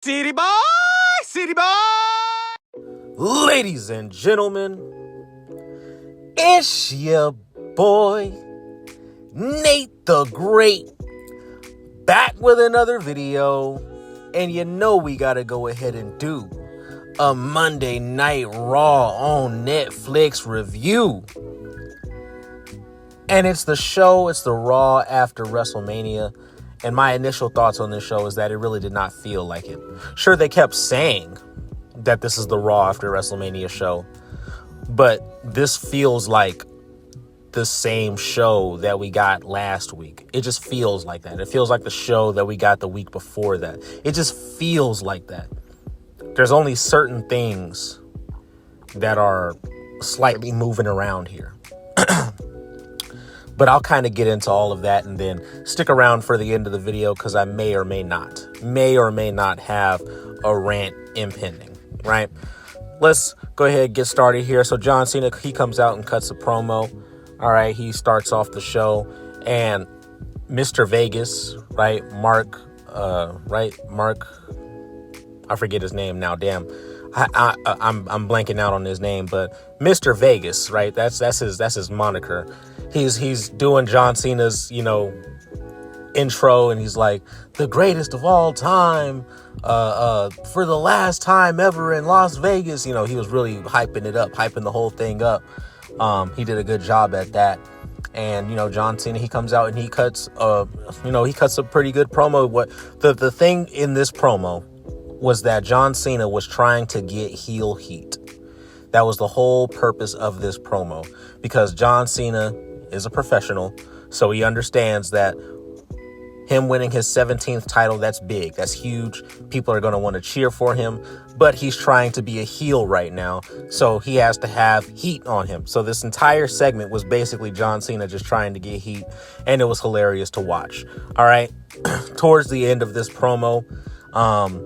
City boy, city boy. Ladies and gentlemen, it's your boy, Nate the Great, back with another video. And you know we gotta go ahead and do a Monday Night Raw on Netflix review. And it's the Raw after Wrestlemania. And my initial thoughts on this show is that it really did not feel like it. Sure, they kept saying that this is the Raw after WrestleMania show, but this feels like the same show that we got last week. It just feels like that. It feels like the show that we got the week before that. It just feels like that. There's only certain things that are slightly moving around here. But I'll kind of get into all of that and then stick around for the end of the video because I may or may not have a rant impending, right? Let's go ahead and get started here. So John Cena, he comes out and cuts a promo. All right, he starts off the show and Mr. Vegas, right? Mark, I forget his name now. Damn. I'm blanking out on his name, but Mr. Vegas, right? That's his moniker. He's doing John Cena's, intro, and he's like, the greatest of all time, for the last time ever in Las Vegas. He was really hyping the whole thing up. He did a good job at that. And, John Cena, he comes out and he cuts a pretty good promo. What the thing in this promo was that John Cena was trying to get heel heat. That was the whole purpose of this promo, because John Cena is a professional, so he understands that him winning his 17th title, that's big, that's huge. People are going to want to cheer for him, but he's trying to be a heel right now, so he has to have heat on him. So this entire segment was basically John Cena just trying to get heat, and it was hilarious to watch. All right, towards the end of this promo,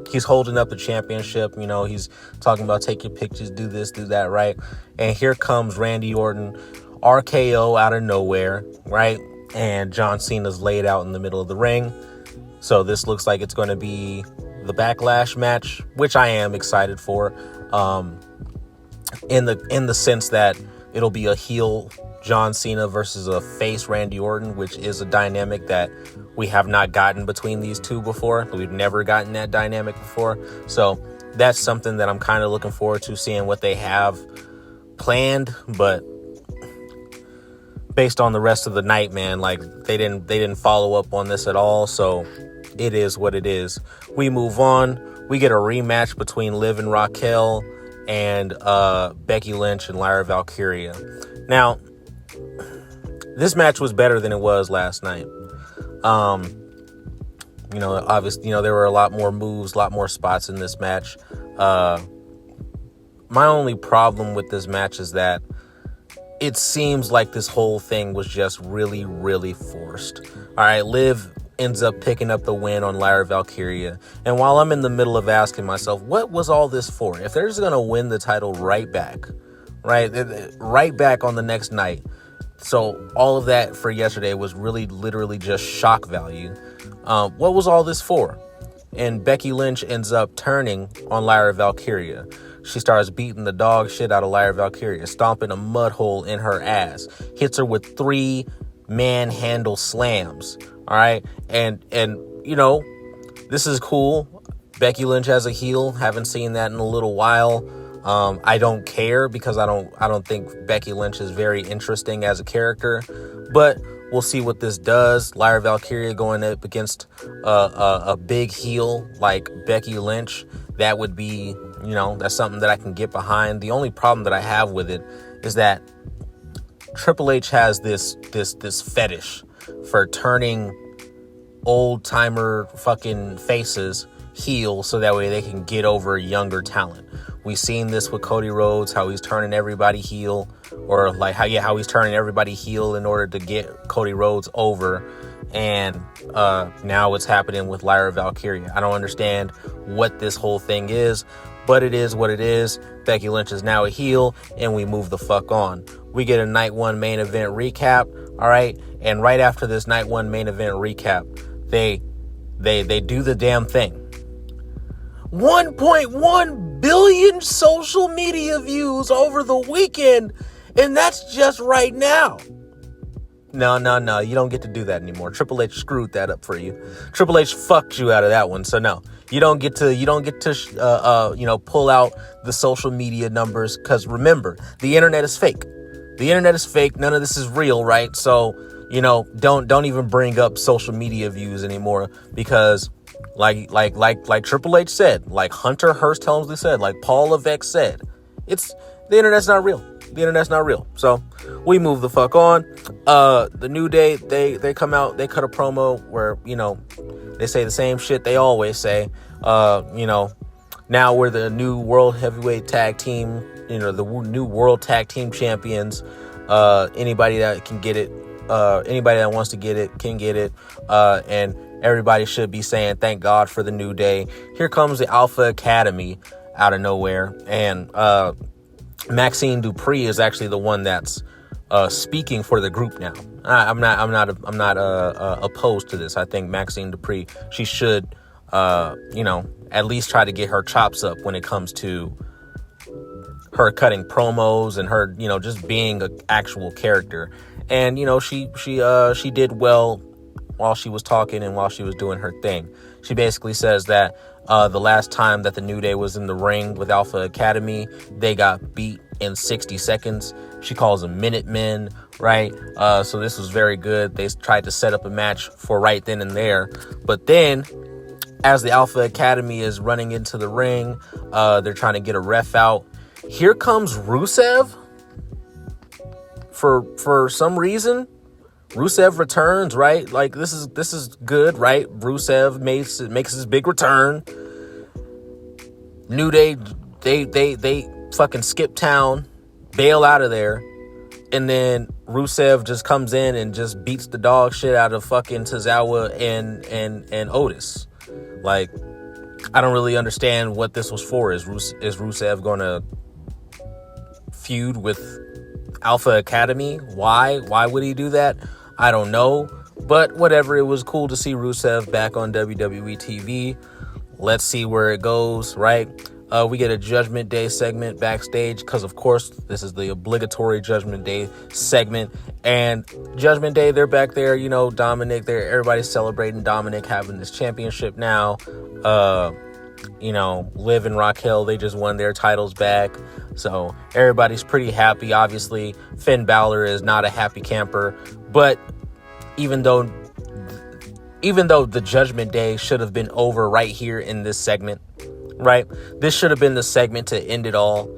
he's holding up the championship. He's talking about take your pictures, do this, do that, right? And here comes Randy Orton, RKO out of nowhere, right? And John Cena's laid out in the middle of the ring. So this looks like it's going to be the Backlash match, which I am excited for. In the sense that it'll be a heel John Cena versus a face Randy Orton, which is a dynamic that we have not gotten between these two before. We've never gotten that dynamic before. So that's something that I'm kind of looking forward to, seeing what they have planned. But based on the rest of the night, man, like they didn't follow up on this at all. So it is what it is. We move on. We get a rematch between Liv and Raquel and Becky Lynch and Lyra Valkyria. Now, this match was better than it was last night. Obviously, there were a lot more moves, a lot more spots in this match. My only problem with this match is that it seems like this whole thing was just really, really forced. All right, Liv ends up picking up the win on Lyra Valkyria. And while I'm in the middle of asking myself, what was all this for? If they're just going to win the title right back on the next night. So all of that for yesterday was really literally just shock value. What was all this for? And Becky Lynch ends up turning on Lyra Valkyria. She starts beating the dog shit out of Lyra Valkyria, stomping a mud hole in her ass, hits her with 3 manhandle slams. All right. And this is cool. Becky Lynch as a heel. Haven't seen that in a little while. I don't care because I don't think Becky Lynch is very interesting as a character, but we'll see what this does. Lyra Valkyria going up against a big heel like Becky Lynch. That would be, that's something that I can get behind. The only problem that I have with it is that Triple H has this fetish for turning old timer fucking faces heel so that way they can get over younger talent. We've seen this with Cody Rhodes, how he's turning everybody heel, or like how he's turning everybody heel in order to get Cody Rhodes over. And now it's happening with Lyra Valkyria. I don't understand what this whole thing is, but it is what it is. Becky Lynch is now a heel, and we move the fuck on. We get a night 1 main event recap, all right? And right after this night 1 main event recap, they do the damn thing. 1.1 billion social media views over the weekend, and that's just right now. No, you don't get to do that anymore. Triple H screwed that up for you. Triple H fucked you out of that one. So no, you don't get to pull out the social media numbers, because remember, the internet is fake. The internet is fake. None of this is real, right? So, don't even bring up social media views anymore, because like Triple H said, like Hunter Hearst Helmsley said, like Paul Levesque said, the internet's not real. The internet's not real. So we move the fuck on. The New Day, they come out, they cut a promo where, they say the same shit they always say. Now we're the new World Heavyweight Tag Team, the new World Tag Team Champions. Anybody that can get it, anybody that wants to get it can get it. And everybody should be saying, thank God for the New Day. Here comes the Alpha Academy out of nowhere. And Maxine Dupree is actually the one that's speaking for the group now. I'm not opposed to this. I think Maxine Dupree, she should, at least try to get her chops up when it comes to her cutting promos and her, just being an actual character. And, she did well while she was talking and while she was doing her thing. She basically says that the last time that the New Day was in the ring with Alpha Academy, they got beat in 60 seconds. She calls them Minutemen, right? So this was very good. They tried to set up a match for right then and there. But then, as the Alpha Academy is running into the ring, they're trying to get a ref out. Here comes Rusev. For some reason, Rusev returns, right? Like, this is good, right? Rusev makes his big return. New Day, they fucking skip town, bail out of there, and then Rusev just comes in and just beats the dog shit out of fucking Tozawa and Otis. Like, I don't really understand what this was for. Is Rusev gonna feud with Alpha Academy? Why would he do that? I don't know, but whatever. It was cool to see Rusev back on WWE TV. Let's see where it goes, right? We get a Judgment Day segment backstage, because of course this is the obligatory Judgment Day segment. And Judgment Day, they're back there, Dominik, everybody's celebrating Dominik having this championship now. Liv and Raquel, they just won their titles back. So everybody's pretty happy. Obviously, Finn Balor is not a happy camper, but even though the Judgment Day should have been over right here in this segment, right? This should have been the segment to end it all,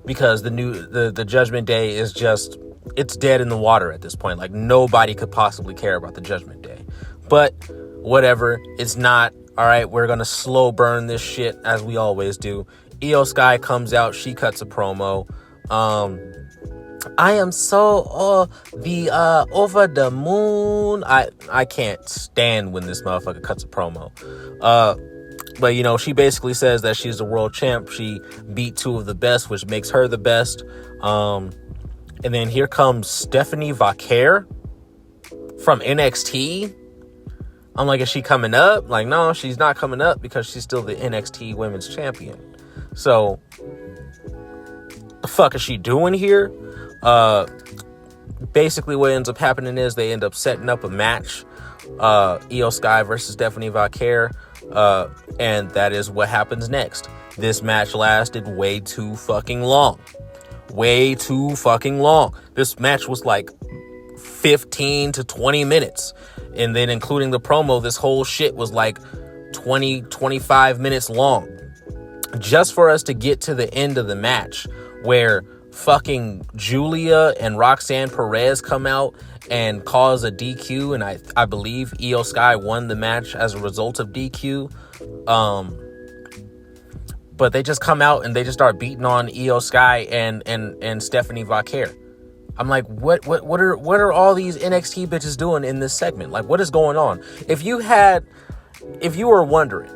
because the Judgment Day is just, it's dead in the water at this point. Like, nobody could possibly care about the Judgment Day. But whatever, it's not. All right, we're going to slow burn this shit as we always do. Iyo Sky comes out. She cuts a promo. I am so over the moon. I can't stand when this motherfucker cuts a promo. But, she basically says that she's the world champ. She beat two of the best, which makes her the best. And then here comes Stephanie Vaquer from NXT. I'm like, is she coming up? Like, no, she's not coming up, because she's still the NXT Women's Champion. So, the fuck is she doing here? Basically, what ends up happening is they end up setting up a match. Iyo Sky versus Stephanie Vaquer. And that is what happens next. This match lasted way too fucking long. This match was like 15 to 20 minutes. And then including the promo, this whole shit was like 25 minutes long. Just for us to get to the end of the match, where fucking Julia and Roxanne Perez come out and cause a DQ. And I believe Iyo Sky won the match as a result of DQ. But they just come out and they just start beating on Iyo Sky and Stephanie Vaquer. I'm like, what are all these NXT bitches doing in this segment? Like, what is going on? If you were wondering,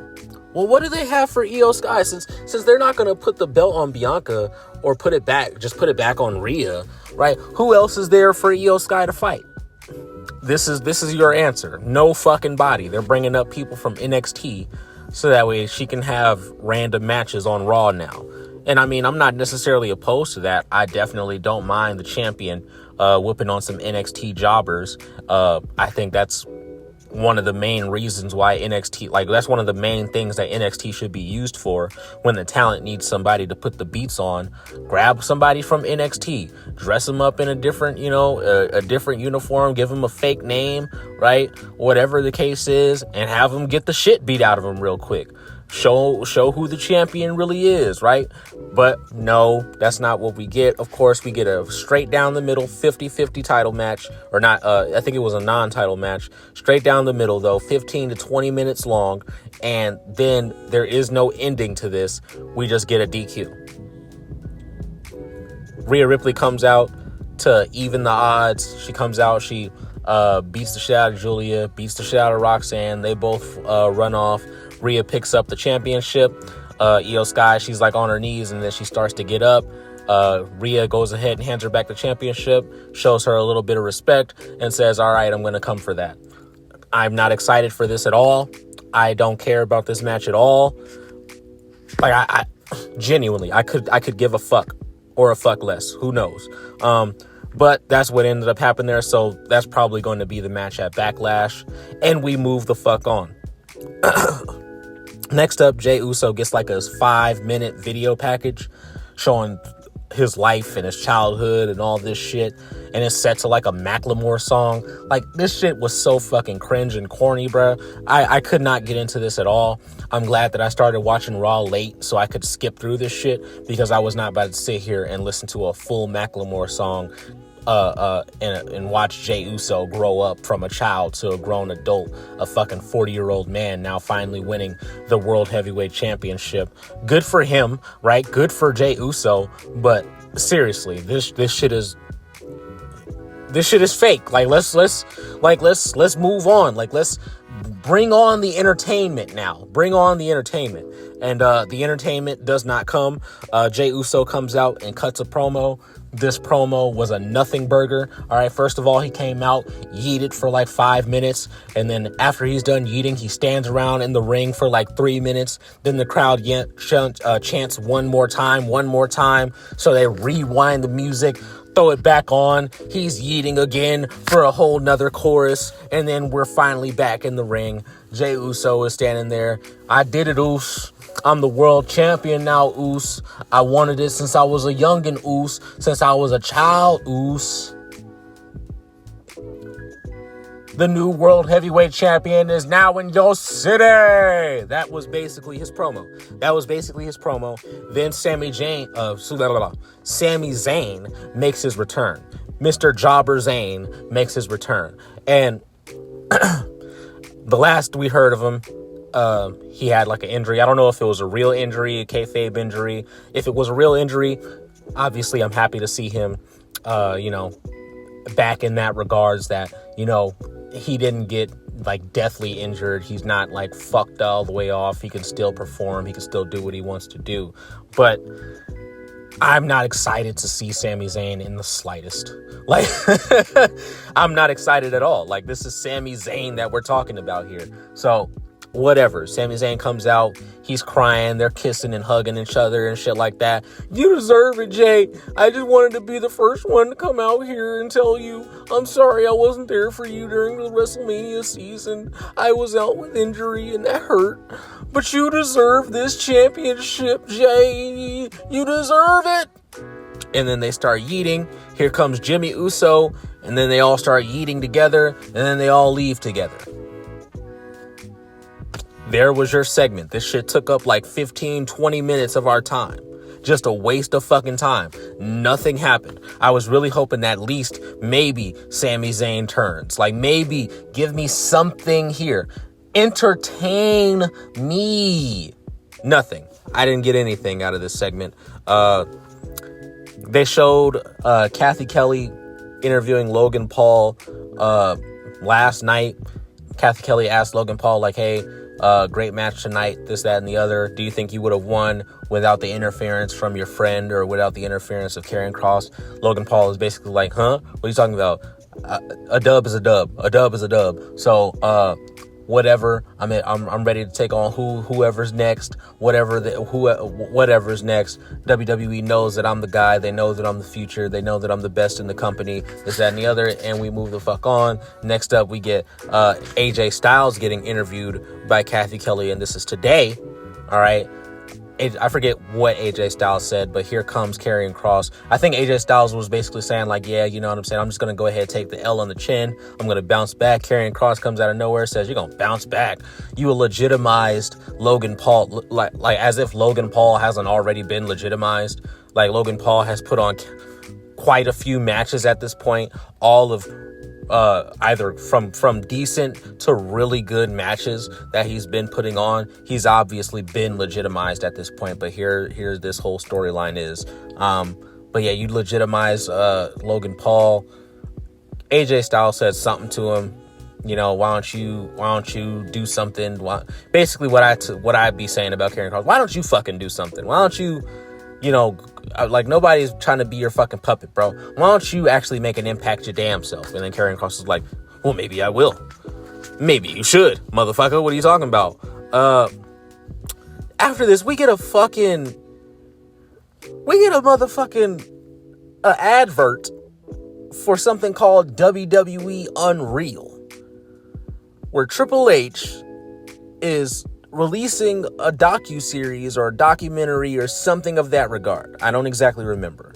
well, what do they have for Iyo Sky? Since they're not going to put the belt on Bianca or put it back on Rhea, right? Who else is there for Iyo Sky to fight? This is your answer. No fucking body. They're bringing up people from NXT so that way she can have random matches on Raw now. And I mean, I'm not necessarily opposed to that. I definitely don't mind the champion whipping on some NXT jobbers. I think that's one of the main reasons why NXT, like, that's one of the main things that NXT should be used for when the talent needs somebody to put the beats on. Grab somebody from NXT, dress them up in a different, a different uniform, give them a fake name, right? Whatever the case is, and have them get the shit beat out of them real quick. Show who the champion really is, right? But no, that's not what we get. Of course, we get a straight down the middle 50-50 title match, or not, I think it was a non-title match. Straight down the middle, though, 15 to 20 minutes long, and then there is no ending to this. We just get a DQ. Rhea Ripley comes out to even the odds. She comes out, she beats the shit out of Julia, beats the shit out of Roxanne. They both run off. Rhea picks up the championship. Iyo Sky, she's like on her knees, and then she starts to get up. Rhea goes ahead and hands her back the championship, shows her a little bit of respect, and says, all right, I'm going to come for that. I'm not excited for this at all. I don't care about this match at all. Like, I genuinely, I could give a fuck or a fuck less. Who knows? But that's what ended up happening there. So that's probably going to be the match at Backlash. And we move the fuck on. Next up, Jey Uso gets like a 5-minute video package showing his life and his childhood and all this shit. And it's set to like a Macklemore song. Like, this shit was so fucking cringe and corny, bruh. I could not get into this at all. I'm glad that I started watching Raw late so I could skip through this shit, because I was not about to sit here and listen to a full Macklemore song and watch Jey Uso grow up from a child to a grown adult, a fucking 40-year-old man now finally winning the World Heavyweight Championship. Good for him, right? Good for Jey Uso, but seriously, this shit is fake. Like, let's move on. Like, let's bring on the entertainment now. Bring on the entertainment. And the entertainment does not come. Jey Uso comes out and cuts a promo. This promo was a nothing burger. All right, first of all, he came out, yeeted for like 5 minutes, and then after he's done yeeting, he stands around in the ring for like 3 minutes. Then the crowd chants one more time. So they rewind the music, throw it back on. He's yeeting again for a whole nother chorus, and then we're finally back in the ring. Jey Uso is standing there. I did it, Oos. I'm the world champion now, Oos. I wanted it since I was a youngin', Oos. Since I was a child, Oos. The new world heavyweight champion is now in your city. That was basically his promo. Then Sami Zayn makes his return. Mr. Jobber Zayn makes his return. And the last we heard of him, he had like an injury. I don't know if it was a real injury, a kayfabe injury. If it was a real injury, obviously I'm happy to see him, back in that regards, that, he didn't get like deathly injured. He's not like fucked all the way off. He can still perform. He can still do what he wants to do. But I'm not excited to see Sami Zayn in the slightest. Like, I'm not excited at all. Like, this is Sami Zayn that we're talking about here. So, whatever. Sami Zayn comes out. He's crying. They're kissing and hugging each other and shit like that. You deserve it, Jay. I just wanted to be the first one to come out here and tell you, I'm sorry I wasn't there for you during the Wrestlemania season. I was out with injury and that hurt. But you deserve this championship, Jay. You deserve it. And then they start yeeting. Here comes Jimmy Uso. And then they all start yeeting together. And then they all leave together. There was your segment. This shit took up like 15, 20 minutes of our time. Just a waste of fucking time. Nothing happened. I was really hoping that at least maybe Sami Zayn turns. Like, maybe give me something here. Entertain me. Nothing. I didn't get anything out of this segment. They showed Kathy Kelly interviewing Logan Paul last night. Kathy Kelly asked Logan Paul, like, hey, great match tonight, this, that, and the other. Do you think you would have won without the interference from your friend or without the interference of Karrion Kross? Logan Paul is basically like, huh? What are you talking about? A dub is a dub. A dub is a dub. So, whatever. I'm ready to take on whoever's next, whatever's next. WWE knows that I'm the guy. They know that I'm the future. They know that I'm the best in the company. This, that, and the other. And we move the fuck on. Next up, we get AJ Styles getting interviewed by Kathy Kelly, and this is today. All right. I forget what AJ Styles said, but here comes Karrion Kross. I think AJ Styles was basically saying, like, yeah, you know what I'm saying? I'm just going to go ahead and take the L on the chin. I'm going to bounce back. Karrion Kross comes out of nowhere, says, you're going to bounce back. You legitimized Logan Paul, like as if Logan Paul hasn't already been legitimized. Like, Logan Paul has put on quite a few matches at this point, all of either from decent to really good matches that he's been putting on. He's obviously been legitimized at this point, but here this whole storyline is. But yeah, you legitimize Logan Paul. AJ Styles said something to him. You know, why don't you do something? Basically, what I'd be saying about Karrion Kross. Why don't you fucking do something? Why don't you? You know, like, nobody's trying to be your fucking puppet, bro. Why don't you actually make an impact your damn self? And then Karrion Kross is like, well, maybe I will. Maybe you should, motherfucker. What are you talking about? After this, we get a motherfucking advert for something called WWE Unreal, where Triple H is releasing a docuseries or a documentary or something of that regard. I don't exactly remember.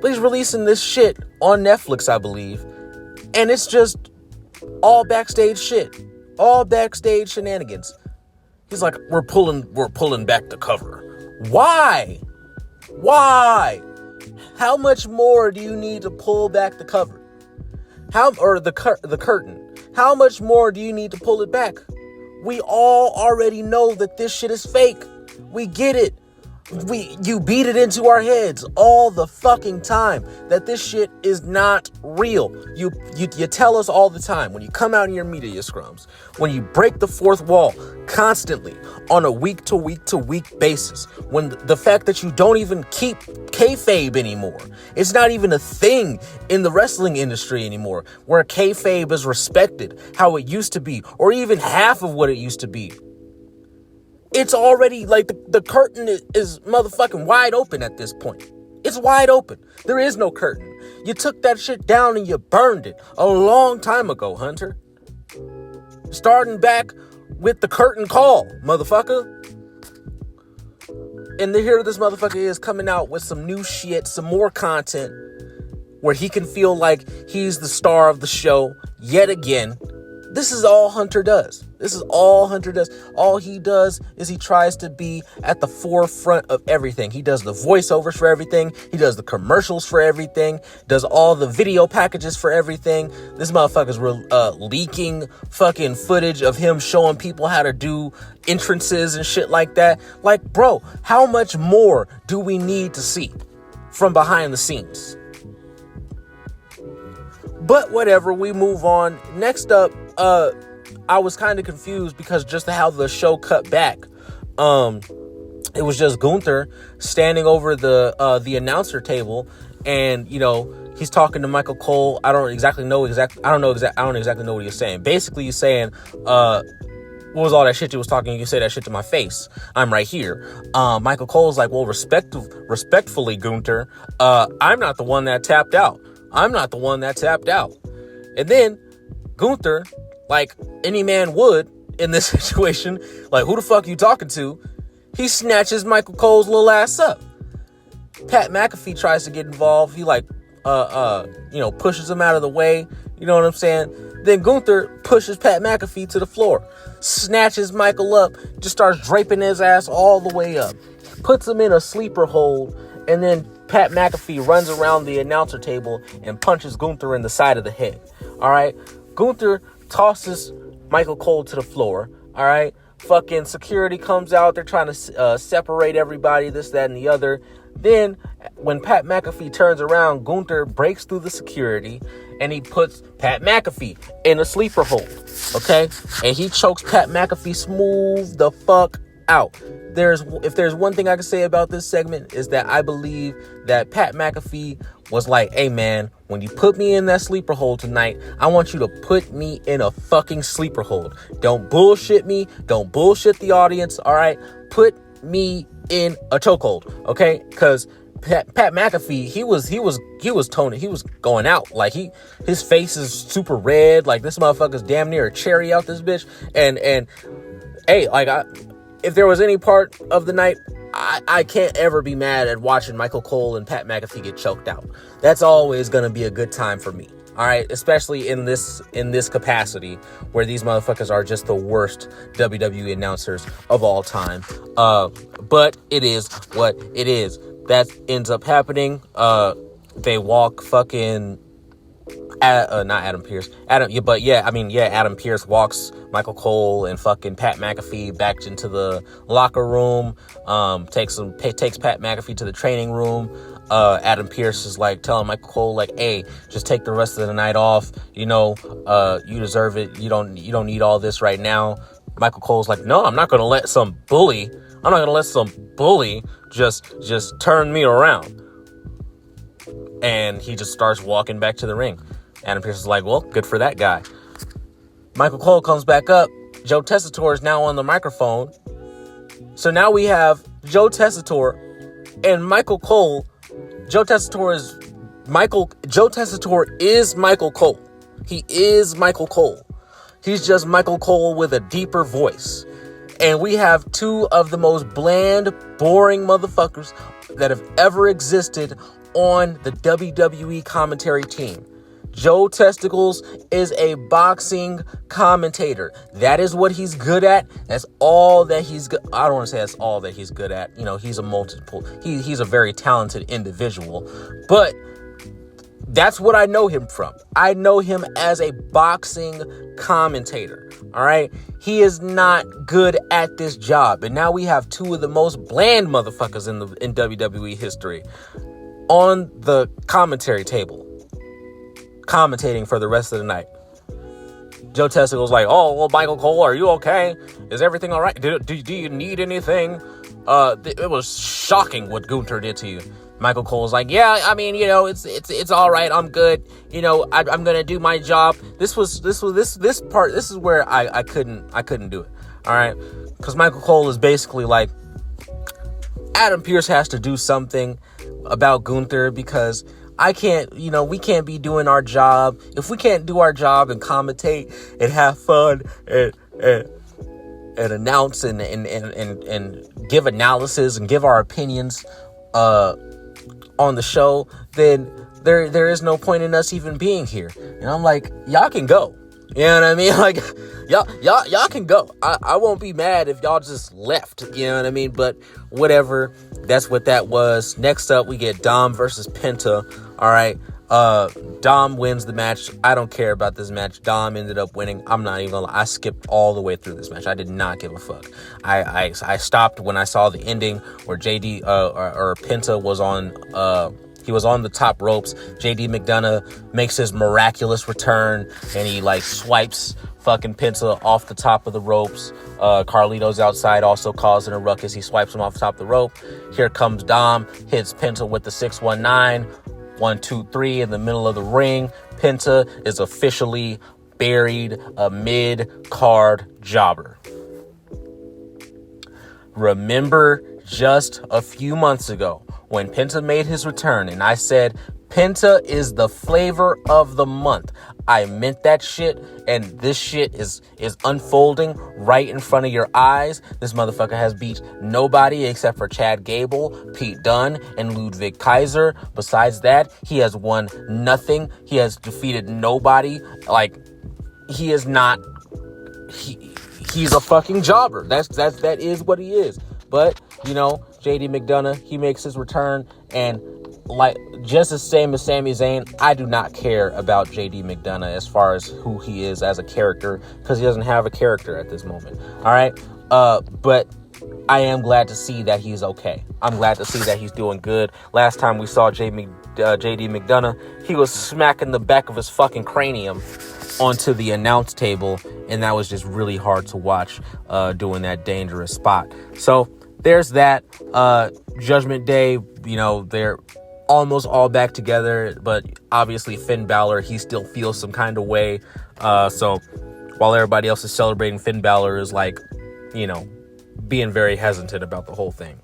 But he's releasing this shit on Netflix, I believe. And it's just all backstage shit. All backstage shenanigans. He's like, we're pulling back the cover. Why? How much more do you need to pull back the cover? The curtain. How much more do you need to pull it back? We all already know that this shit is fake. We get it. You beat it into our heads all the fucking time that this shit is not real. You tell us all the time when you come out in your media scrums, when you break the fourth wall constantly on a week to week basis, when the fact that you don't even keep kayfabe anymore. It's not even a thing in the wrestling industry anymore where kayfabe is respected how it used to be, or even half of what it used to be. It's already like the curtain is motherfucking wide open at this point. It's wide open. There is no curtain. You took that shit down and you burned it a long time ago, Hunter. Starting back with the curtain call, motherfucker. And here this motherfucker is coming out with some new shit, some more content where he can feel like he's the star of the show yet again. This is all Hunter does. All he does is he tries to be at the forefront of everything. He does the voiceovers for everything. He does the commercials for everything. Does all the video packages for everything. This motherfucker's leaking fucking footage of him showing people how to do entrances and shit like that. Like, bro, how much more do we need to see from behind the scenes? But whatever, we move on. Next up, I was kind of confused because just how the show cut back. It was just Gunther standing over the announcer table, and you know he's talking to Michael Cole. I don't exactly know what he was saying. Basically, he's saying, "What was all that shit you was talking? You can say that shit to my face. I'm right here." Michael Cole's like, "Well, respectfully, Gunther, I'm not the one that tapped out. And then Gunther, like any man would in this situation, like, who the fuck you talking to? He snatches Michael Cole's little ass up. Pat McAfee tries to get involved. He pushes him out of the way. You know what I'm saying? Then Gunther pushes Pat McAfee to the floor, snatches Michael up, just starts draping his ass all the way up, puts him in a sleeper hold, and then Pat McAfee runs around the announcer table and punches Gunther in the side of the head. All right. Gunther tosses Michael Cole to the floor. All right. Fucking security comes out. They're trying to separate everybody, this, that, and the other. Then when Pat McAfee turns around, Gunther breaks through the security and he puts Pat McAfee in a sleeper hold. Okay. And he chokes Pat McAfee smooth the fuck out. If there's one thing I can say about this segment is that I believe that Pat McAfee was like, hey man, when you put me in that sleeper hold tonight, I want you to put me in a fucking sleeper hold. Don't bullshit me. Don't bullshit the audience. All right. Put me in a chokehold. Okay. Cause Pat McAfee, he was toning, he was going out. Like his face is super red. Like this motherfucker's damn near a cherry out this bitch. And hey, like if there was any part of the night, I can't ever be mad at watching Michael Cole and Pat McAfee get choked out. That's always going to be a good time for me. All right, especially in this capacity where these motherfuckers are just the worst WWE announcers of all time. But it is what it is. That ends up happening. They walk fucking not Adam Pearce. Adam Pearce walks Michael Cole and fucking Pat McAfee back into the locker room. Takes Pat McAfee to the training room. Adam Pearce is like telling Michael Cole like, hey, just take the rest of the night off. You deserve it. You don't need all this right now. Michael Cole's like, no, I'm not gonna let some bully just turn me around. And he just starts walking back to the ring. Adam Pearce is like, well, good for that guy. Michael Cole comes back up. Joe Tessitore is now on the microphone. So now we have Joe Tessitore and Michael Cole. Joe Tessitore is Michael Cole. He is Michael Cole. He's just Michael Cole with a deeper voice. And we have two of the most bland, boring motherfuckers that have ever existed on the WWE commentary team. Joe Testicles is a boxing commentator. That is what he's good at. That's all that he's good. I don't want to say that's all that he's good at. He's he's a very talented individual. But that's what I know him from. I know him as a boxing commentator. All right. He is not good at this job. And now we have two of the most bland motherfuckers in WWE history on the commentary table, commentating for the rest of the night. Joe Testicle's like, oh, well, Michael Cole, are you okay? Is everything all right? Do you need anything? It was shocking what Gunther did to you. Michael Cole's like, yeah, I mean, it's all right. I'm good. I'm gonna do my job. This part. This is where I couldn't do it. All right, because Michael Cole is basically like, Adam Pearce has to do something about Gunther because we can't be doing our job. If we can't do our job and commentate and have fun and announce and give analysis and give our opinions on the show, then there is no point in us even being here. And I'm like, y'all can go. You know what I mean? Like, y'all can go. I won't be mad if y'all just left. You know what I mean? But whatever. That's what that was. Next up, we get Dom versus Penta. All right. Dom wins the match. I don't care about this match. Dom ended up winning. I'm not even gonna lie. I skipped all the way through this match. I did not give a fuck. I stopped when I saw the ending where JD or Penta was on he was on the top ropes. JD McDonough makes his miraculous return and he like swipes fucking Penta off the top of the ropes. Carlito's outside also causing a ruckus. He swipes him off the top of the rope. Here comes Dom, hits Penta with the 619. 1, 2, 3 in the middle of the ring. Penta is officially buried a mid-card jobber. Remember just a few months ago when Penta made his return and I said, Penta is the flavor of the month. I meant that shit, and this shit is unfolding right in front of your eyes. This motherfucker has beat nobody except for Chad Gable, Pete Dunne, and Ludwig Kaiser. Besides that, he has won nothing. He has defeated nobody. Like, he is not... He's a fucking jobber. That is what he is. But, JD McDonough, he makes his return, and like just the same as Sami Zayn, I do not care about JD McDonough as far as who he is as a character, because he doesn't have a character at this moment. All right. But I am glad to see that he's okay. I'm glad to see that he's doing good. Last time we saw JD McDonough, he was smacking the back of his fucking cranium onto the announce table, and that was just really hard to watch doing that dangerous spot. So there's that. Judgment Day, they're almost all back together, but obviously Finn Balor, he still feels some kind of way. So while everybody else is celebrating, Finn Balor is being very hesitant about the whole thing.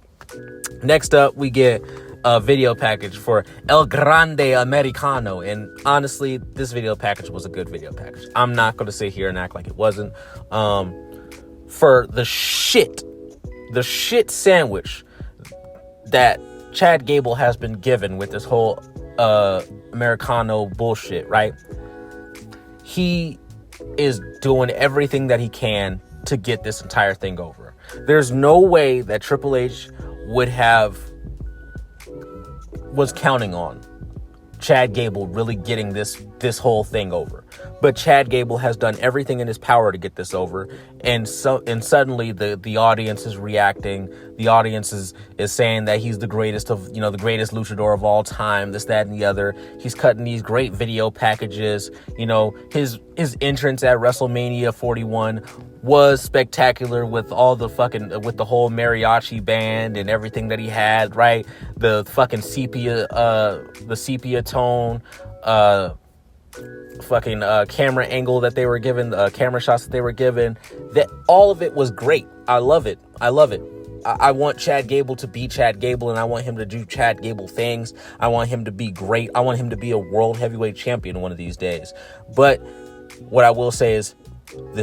Next up, we get a video package for El Grande Americano. And honestly, this video package was a good video package. I'm not going to sit here and act like it wasn't. For the shit sandwich that Chad Gable has been given with this whole Americano bullshit, right? He is doing everything that he can to get this entire thing over. There's no way that Triple H was counting on Chad Gable really getting this whole thing over. But Chad Gable has done everything in his power to get this over, and suddenly the audience is reacting. The audience is saying that he's the greatest of the greatest luchador of all time, this, that, and the other. He's cutting these great video packages. His entrance at WrestleMania 41 was spectacular with all the with the whole mariachi band and everything that he had, right? The fucking sepia tone, camera angle that they were given, camera shots that they were given, that all of it was great. I love it. I want Chad Gable to be Chad Gable, and I want him to do Chad Gable things. I want him to be great. I want him to be a world heavyweight champion one of these days. But what I will say is,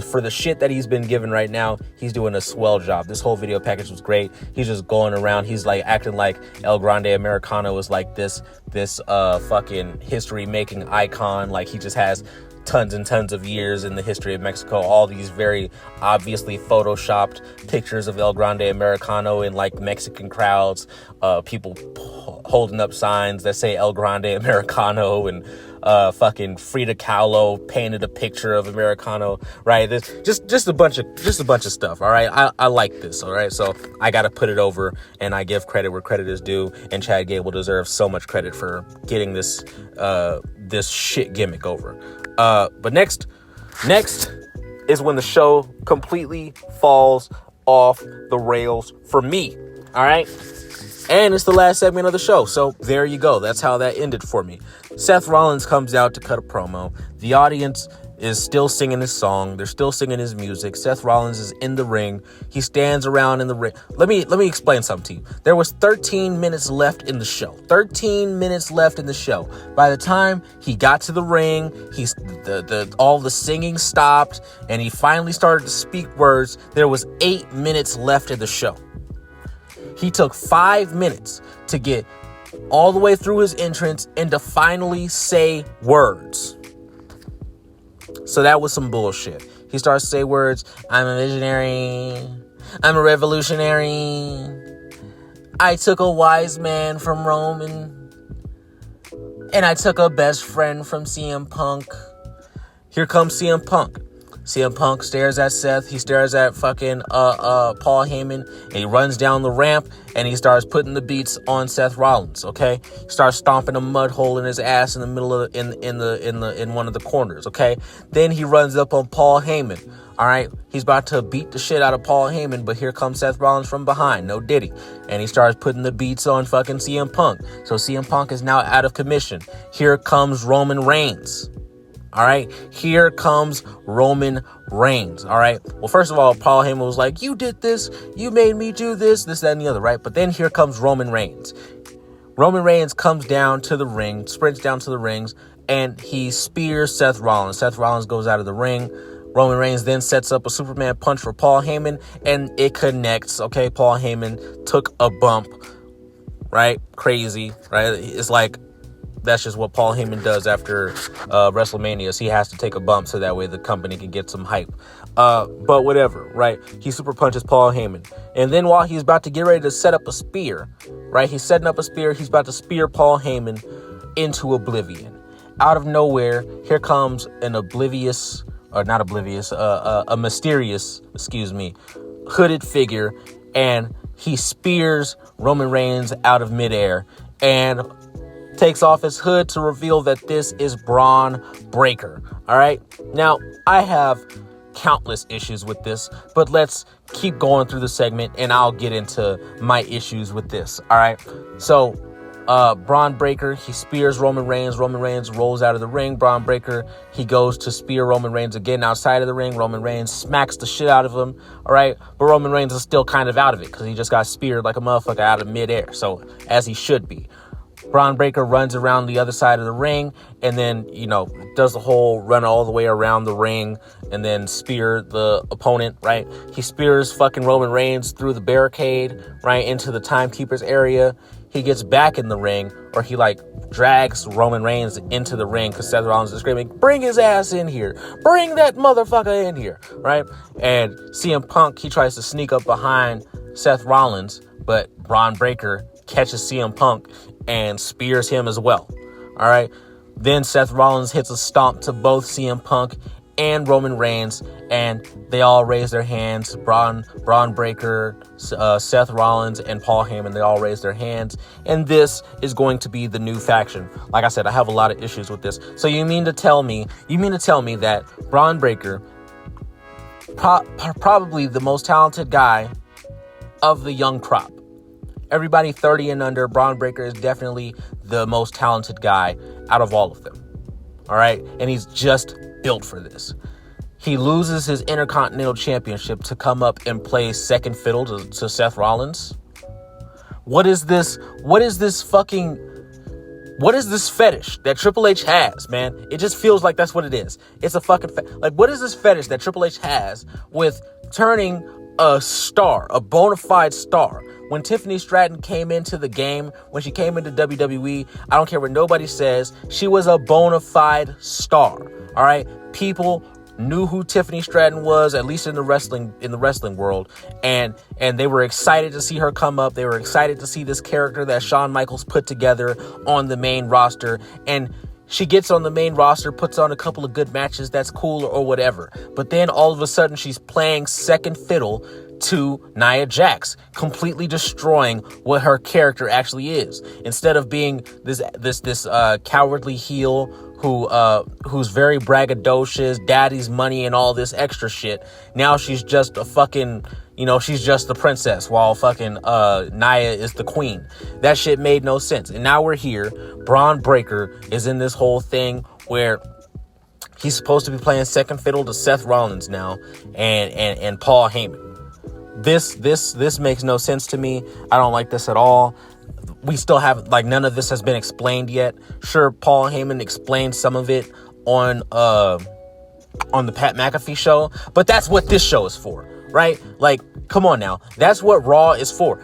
for the shit that he's been given right now, he's doing a swell job. This whole video package was great. He's just going around. He's acting like El Grande Americano is this fucking history making icon. Like he just has tons and tons of years in the history of Mexico. All these very obviously photoshopped pictures of El Grande Americano in Mexican crowds. People holding up signs that say El Grande Americano, and fucking Frida Kahlo painted a picture of Americano, right? This just a bunch of stuff. All right, I like this. All right, so I gotta put it over, and I give credit where credit is due. And Chad Gable deserves so much credit for getting this shit gimmick over. But next is when the show completely falls off the rails for me. All right. And it's the last segment of the show. So there you go. That's how that ended for me. Seth Rollins comes out to cut a promo. The audience is still singing his song. They're still singing his music. Seth Rollins is in the ring. He stands around in the ring. Let me explain something to you. There was 13 minutes left in the show. 13 minutes left in the show. By the time he got to the ring, all the singing stopped, and he finally started to speak words. There was 8 minutes left in the show. He took 5 minutes to get all the way through his entrance and to finally say words. So that was some bullshit. He starts to say words. I'm a visionary. I'm a revolutionary. I took a wise man from Rome and I took a best friend from CM Punk. Here comes CM Punk. CM Punk stares at Seth. He stares at fucking Paul Heyman. And he runs down the ramp and he starts putting the beats on Seth Rollins. Okay, he starts stomping a mud hole in his ass in the middle of in one of the corners. Okay, then he runs up on Paul Heyman. All right, he's about to beat the shit out of Paul Heyman, but here comes Seth Rollins from behind. No diddy. And he starts putting the beats on fucking CM Punk. So CM Punk is now out of commission. Here comes Roman Reigns. All right, here comes Roman Reigns. All right, well, first of all, Paul Heyman was like, you did this, you made me do this, that, and the other, right? But then here comes Roman Reigns. Roman Reigns comes down to the ring, sprints down to the rings, and he spears Seth Rollins. Seth Rollins goes out of the ring. Roman Reigns then sets up a Superman punch for Paul Heyman, and it connects. Okay, Paul Heyman took a bump, right? Crazy, right? It's like, that's just what Paul Heyman does after WrestleMania. So he has to take a bump so that way the company can get some hype. But whatever, right? He super punches Paul Heyman. And then while he's about to get ready to set up a spear, right? He's setting up a spear. He's about to spear Paul Heyman into oblivion. Out of nowhere, here comes an a mysterious, hooded figure. And he spears Roman Reigns out of midair. And takes off his hood to reveal that this is Braun Breaker. All right. Now, I have countless issues with this, but let's keep going through the segment and I'll get into my issues with this. All right. So, Braun Breaker, he spears Roman Reigns. Roman Reigns rolls out of the ring. Braun Breaker, he goes to spear Roman Reigns again outside of the ring. Roman Reigns smacks the shit out of him. All right. But Roman Reigns is still kind of out of it because he just got speared like a motherfucker out of midair. So, as he should be. Braun Breaker runs around the other side of the ring and then, does the whole run all the way around the ring and then spear the opponent, right? He spears fucking Roman Reigns through the barricade, right, into the timekeeper's area. He gets back in the ring, or he drags Roman Reigns into the ring because Seth Rollins is screaming, bring his ass in here. Bring that motherfucker in here, right? And CM Punk, he tries to sneak up behind Seth Rollins, but Braun Breaker catches CM Punk and spears him as well. All right. Then Seth Rollins hits a stomp to both CM Punk and Roman Reigns, and they all raise their hands. Braun Breaker, Seth Rollins, and Paul Heyman, they all raise their hands. And this is going to be the new faction. Like I said, I have a lot of issues with this. So you mean to tell me that Braun Breaker, probably the most talented guy of the young crop, everybody 30 and under, Braun Breaker is definitely the most talented guy out of all of them. All right. And he's just built for this. He loses his Intercontinental Championship to come up and play second fiddle to Seth Rollins. What is this fetish that Triple H has, man? It just feels like that's what it is. It's a fucking what is this fetish that Triple H has with turning a star, a bona fide star? When Tiffany Stratton came into the game, when she came into WWE, I don't care what nobody says, she was a bona fide star. All right, people knew who Tiffany Stratton was, at least in the wrestling world, and they were excited to see her come up. They were excited to see this character that Shawn Michaels put together on the main roster, and she gets on the main roster, puts on a couple of good matches, that's cool or whatever. But then all of a sudden she's playing second fiddle to Nia Jax, completely destroying what her character actually is. Instead of being this cowardly heel who's very braggadocious, daddy's money and all this extra shit, now she's just a fucking, she's just the princess while fucking Nia is the queen. That shit made no sense. And now we're here. Braun Breaker is in this whole thing where he's supposed to be playing second fiddle to Seth Rollins now and Paul Heyman. This makes no sense to me. I don't like this at all. We still have, none of this has been explained yet. Sure, Paul Heyman explained some of it on the Pat McAfee show, but that's what this show is for, right? Come on now. That's what Raw is for.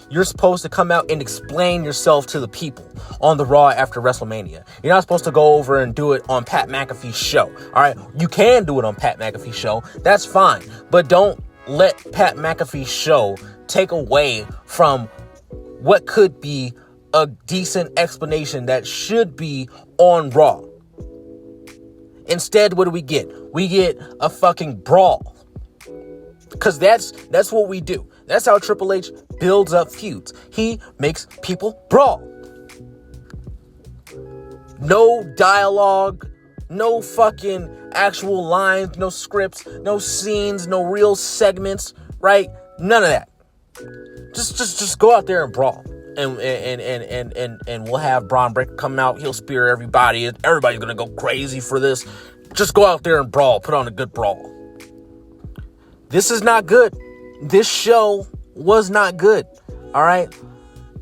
You're supposed to come out and explain yourself to the people on the Raw after WrestleMania. You're not supposed to go over and do it on Pat McAfee's show. All right. You can do it on Pat McAfee's show. That's fine. But don't let Pat McAfee's show take away from what could be a decent explanation that should be on Raw. Instead, what do we get? We get a fucking brawl. Because that's what we do. That's how Triple H builds up feuds. He makes people brawl. No dialogue, no fucking actual lines, no scripts, no scenes, no real segments, right? None of that. Just go out there and brawl. And we'll have Braun Breaker come out. He'll spear everybody. Everybody's going to go crazy for this. Just go out there and brawl. Put on a good brawl. This is not good. This show was not good. All right.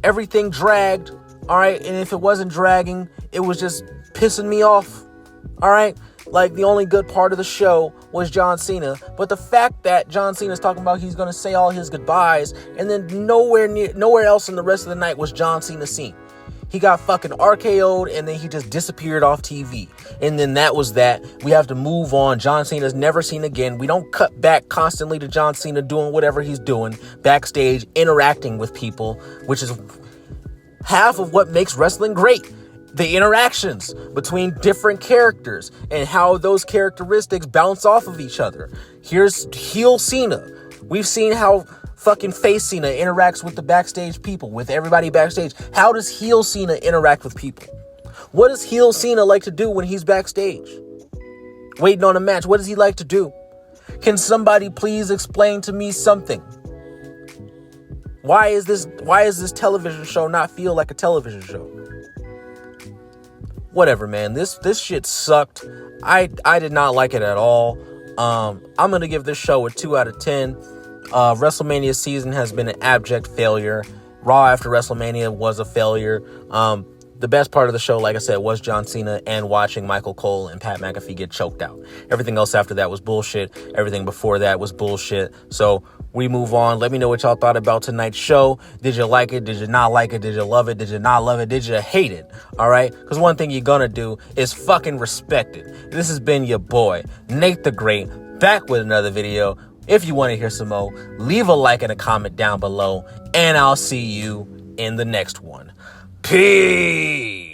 Everything dragged. All right. And if it wasn't dragging, it was just pissing me off. All right. The only good part of the show was John Cena. But the fact that John Cena's talking about he's going to say all his goodbyes, and then nowhere else in the rest of the night was John Cena seen. He got fucking RKO'd, and then he just disappeared off TV. And then that was that. We have to move on. John Cena's never seen again. We don't cut back constantly to John Cena doing whatever he's doing backstage, interacting with people, which is half of what makes wrestling great. The interactions between different characters and how those characteristics bounce off of each other. Here's heel Cena. We've seen how fucking face Cena interacts with the backstage people, with everybody backstage? How does heel Cena interact with people? What does heel Cena like to do when he's backstage? Waiting on a match, what does he like to do? Can somebody please explain to me something? Why is this television show not feel like a television show? Whatever, man. This shit sucked. I did not like it at all. I'm going to give this show a 2 out of 10. WrestleMania season has been an abject failure. Raw after WrestleMania was a failure. The best part of the show, like I said, was John Cena and watching Michael Cole and Pat McAfee get choked out. Everything else after that was bullshit. Everything before that was bullshit. So we move on. Let me know what y'all thought about tonight's show. Did you like it? Did you not like it? Did you love it? Did you not love it? Did you hate it? All right? Because one thing you're gonna do is fucking respect it. This has been your boy, Nate the Great, back with another video. If you want to hear some more, leave a like and a comment down below, and I'll see you in the next one. Peace.